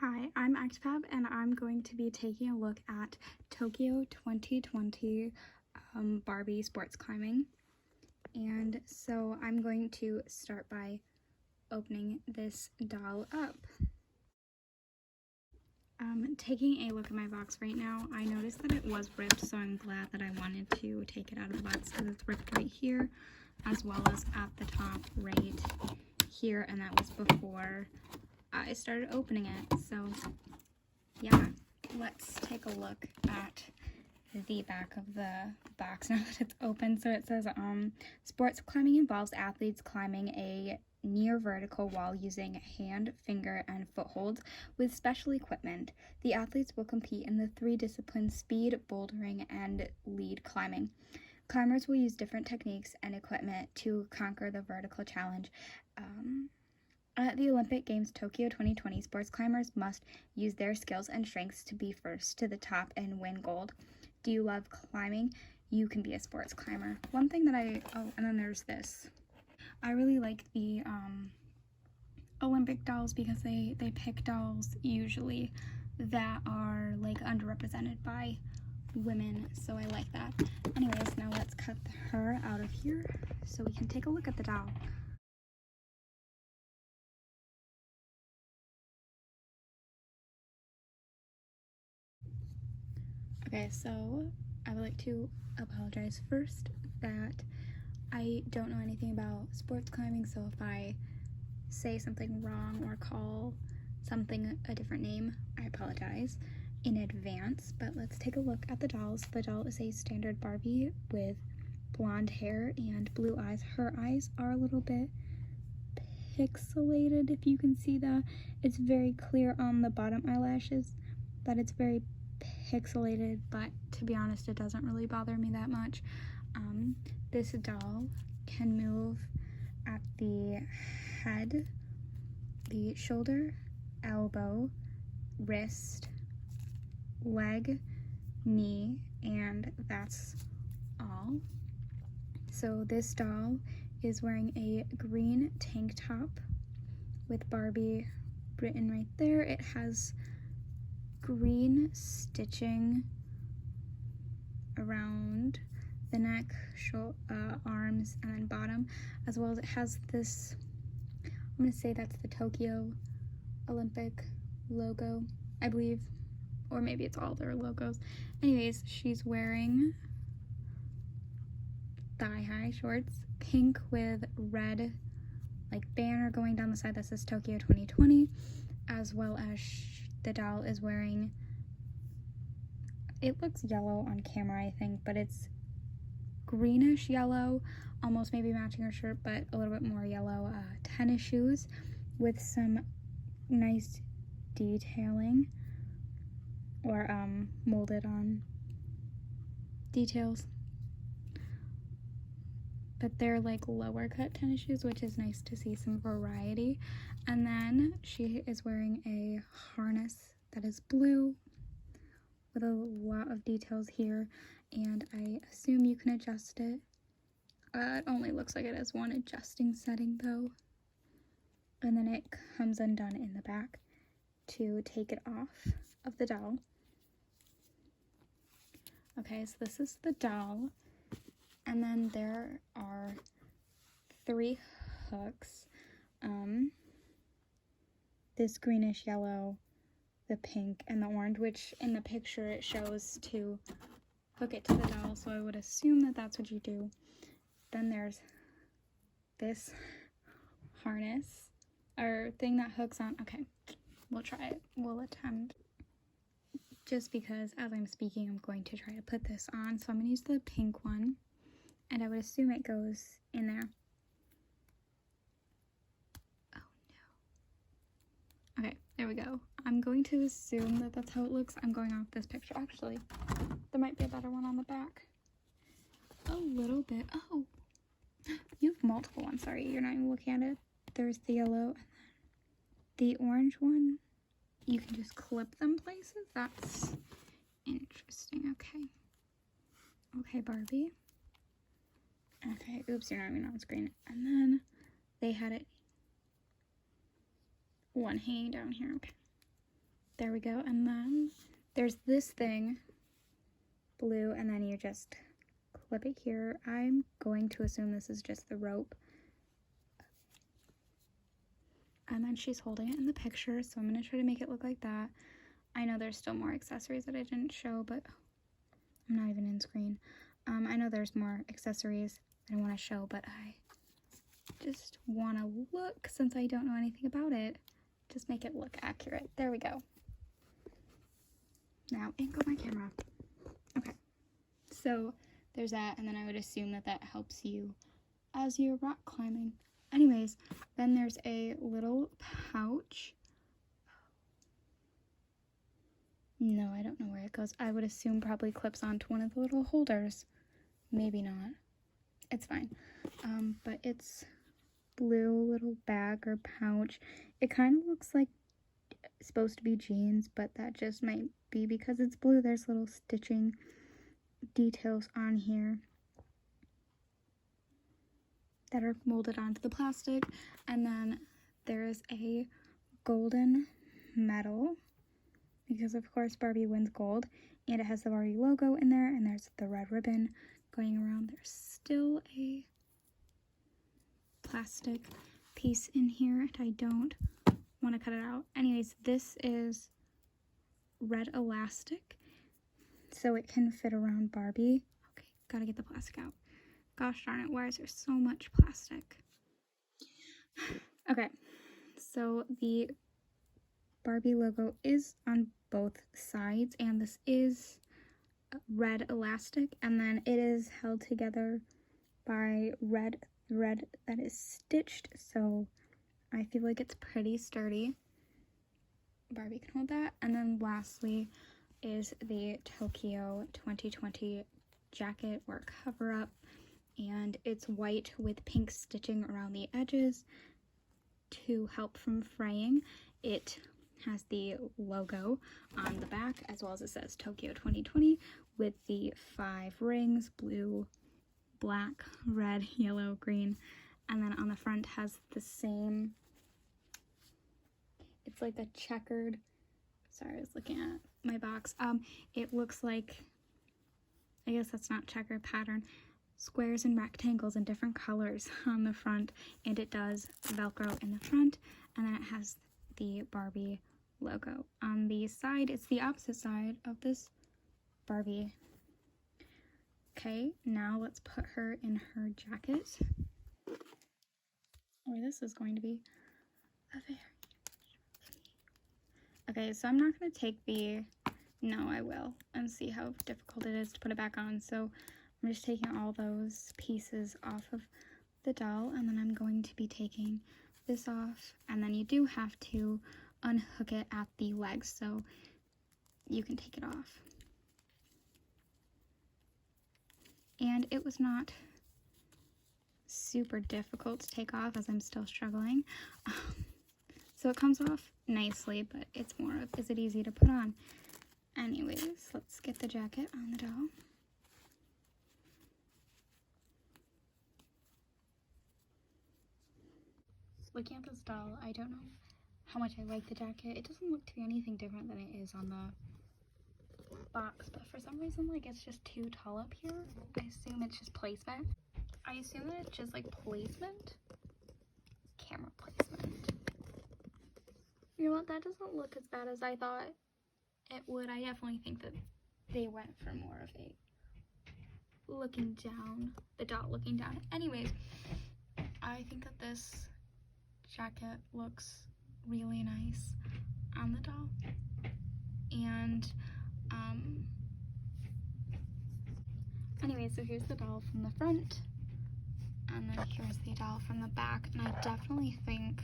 Hi, I'm Actfab and I'm going to be taking a look at Tokyo 2020 Barbie sports climbing. And so I'm going to start by opening this doll up. Taking a look at my box right now, I noticed that it was ripped, so I'm glad that I wanted to take it out of the box because it's ripped right here as well as at the top right here, and that was before I started opening it. So yeah, let's take a look at the back of the box now that it's open. So it says sports climbing involves athletes climbing a near vertical wall using hand, finger, and footholds with special equipment. The athletes will compete in the 3 disciplines: speed, bouldering, and lead climbing. Climbers will use different techniques and equipment to conquer the vertical challenge. At the Olympic Games Tokyo 2020, sports climbers must use their skills and strengths to be first to the top and win gold. Do you love climbing? You can be a sports climber. One thing that and then there's this. I really like the Olympic dolls because they pick dolls usually that are like underrepresented by women, so I like that. Anyways, now let's cut her out of here so we can take a look at the doll. Okay, so I would like to apologize first that I don't know anything about sports climbing, so if I say something wrong or call something a different name, I apologize in advance. But let's take a look at the dolls. The doll is a standard Barbie with blonde hair and blue eyes. Her eyes are a little bit pixelated, if you can see that. It's very clear on the bottom eyelashes that it's very pixelated, but to be honest, it doesn't really bother me that much. This doll can move at the head, the shoulder, elbow, wrist, leg, knee, and that's all. So this doll is wearing a green tank top with Barbie written right there. It has green stitching around the neck, arms, and then bottom, as well as it has this, I'm gonna say that's the Tokyo Olympic logo, I believe, or maybe it's all their logos. Anyways, she's wearing thigh-high shorts, pink with red like banner going down the side that says Tokyo 2020, as well as the doll is wearing, it looks yellow on camera I think, but it's greenish yellow, almost maybe matching her shirt, but a little bit more yellow, tennis shoes with some nice detailing or molded on details, but they're like lower cut tennis shoes, which is nice to see some variety. And then she is wearing a harness that is blue with a lot of details here, and I assume you can adjust it. It only looks like it has one adjusting setting though, and then it comes undone in the back to take it off of the doll. Okay, so this is the doll, and then there are 3 hooks. This greenish yellow, the pink, and the orange, which in the picture it shows to hook it to the doll, so I would assume that that's what you do. Then there's this harness or thing that hooks on. Okay, we'll try it. We'll attempt. Just because as I'm speaking, I'm going to try to put this on. So I'm going to use the pink one, and I would assume it goes in there. Oh no. Okay, there we go. I'm going to assume that that's how it looks. I'm going off this picture. Actually, there might be a better one on the back. A little bit. Oh, you have multiple ones. Sorry, you're not even looking at it. There's the yellow and then the orange one. You can just clip them places. That's interesting. Okay. Okay, Barbie. Okay, oops, you're not even on screen. And then they had it one hanging down here. Okay. There we go. And then there's this thing, blue, and then you just clip it here. I'm going to assume this is just the rope. And then she's holding it in the picture, so I'm going to try to make it look like that. I know there's still more accessories that I didn't show, but I'm not even in screen. I know there's more accessories that I want to show, but I just want to look, since I don't know anything about it, just make it look accurate. There we go. Now, in go my camera. Okay, so there's that, and then I would assume that that helps you as you're rock climbing. Anyways, then there's a little pouch. No, I don't know where it goes. I would assume probably clips onto one of the little holders. Maybe not. It's fine. But it's blue little bag or pouch. It kind of looks like it's supposed to be jeans, but that just might be because it's blue. There's little stitching details on here that are molded onto the plastic. And then there's a golden medal, because of course Barbie wins gold, and it has the Barbie logo in there, and there's the red ribbon going around. There's still a plastic piece in here, and I don't want to cut it out. Anyways, this is red elastic, so it can fit around Barbie. Okay, gotta get the plastic out. Gosh darn it, why is there so much plastic? Okay, so the Barbie logo is on both sides, and this is red elastic, and then it is held together by red thread that is stitched, so I feel like it's pretty sturdy. Barbie can hold that. And then lastly is the Tokyo 2020 jacket or cover up, and it's white with pink stitching around the edges to help from fraying. It has the logo on the back, as well as it says Tokyo 2020 with the 5 rings: blue, black, red, yellow, green. And then on the front has the same, it's like a checkered, sorry, I was looking at my box. It looks like, I guess that's not checkered pattern, squares and rectangles in different colors on the front, and it does Velcro in the front, and then it has the Barbie logo. On the side, it's the opposite side of this Barbie. Okay, now let's put her in her jacket. Or this is going to be a very... Okay, so I'm not going to take the... No, I will. And see how difficult it is to put it back on. So I'm just taking all those pieces off of the doll, and then I'm going to be taking this off. And then you do have to unhook it at the legs, so you can take it off. And it was not super difficult to take off, as I'm still struggling. So it comes off nicely, but it's more of, is it easy to put on? Anyways, let's get the jacket on the doll. Looking at this doll, I don't know how much I like the jacket. It doesn't look to be anything different than it is on the box, but for some reason, like, it's just too tall up here. I assume it's just placement. I assume that it's just like placement, camera placement. You know what, that doesn't look as bad as I thought it would. I definitely think that they went for more of a looking down, the doll looking down. Anyways, I think that this jacket looks really nice on the doll. And anyway, so here's the doll from the front, and then here's the doll from the back, and I definitely think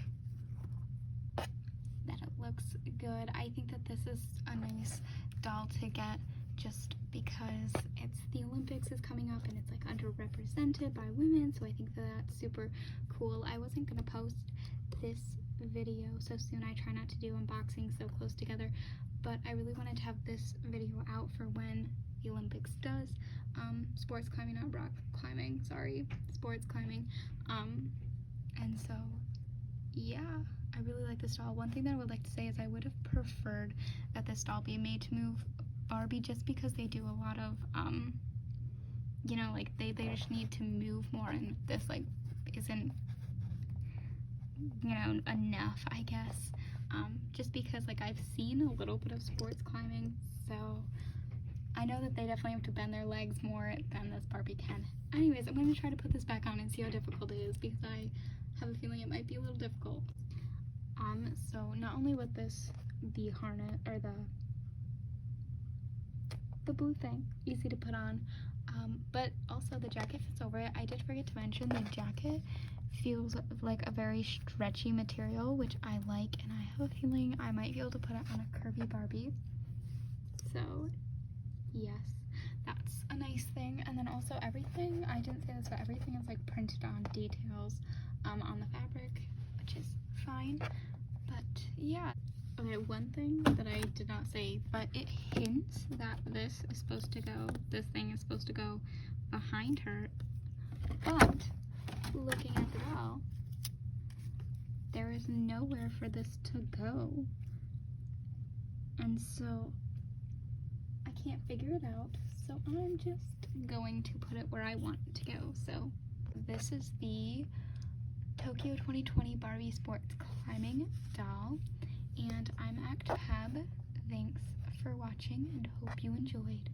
that it looks good. I think that this is a nice doll to get just because it's the Olympics is coming up, and it's like underrepresented by women, so I think that that's super cool. I wasn't gonna post this video so soon. I try not to do unboxings so close together, but I really wanted to have this video out for when the Olympics does. Sports climbing, not rock climbing, sorry, sports climbing. And so yeah, I really like this doll. One thing that I would like to say is I would have preferred that this doll be made to move Barbie, just because they do a lot of, you know, like they just need to move more, and this like isn't, you know, enough, I guess. Just because like I've seen a little bit of sports climbing, so I know that they definitely have to bend their legs more than this Barbie can. Anyways, I'm going to try to put this back on and see how difficult it is, because I have a feeling it might be a little difficult. So not only with this, the harness, or the blue thing, easy to put on, but also the jacket fits over it. I did forget to mention the jacket feels like a very stretchy material, which I like, and I have a feeling I might be able to put it on a curvy Barbie. So yes, that's a nice thing. And then also everything, I didn't say this, but everything is like printed on details on the fabric, which is fine. But yeah. Okay, one thing that I did not say, but it hints that this thing is supposed to go behind her, but looking at the doll, there is nowhere for this to go, and so I can't figure it out, so I'm just going to put it where I want it to go. So this is the Tokyo 2020 Barbie Sports Climbing doll, and I'm at Tab. Thanks for watching and hope you enjoyed.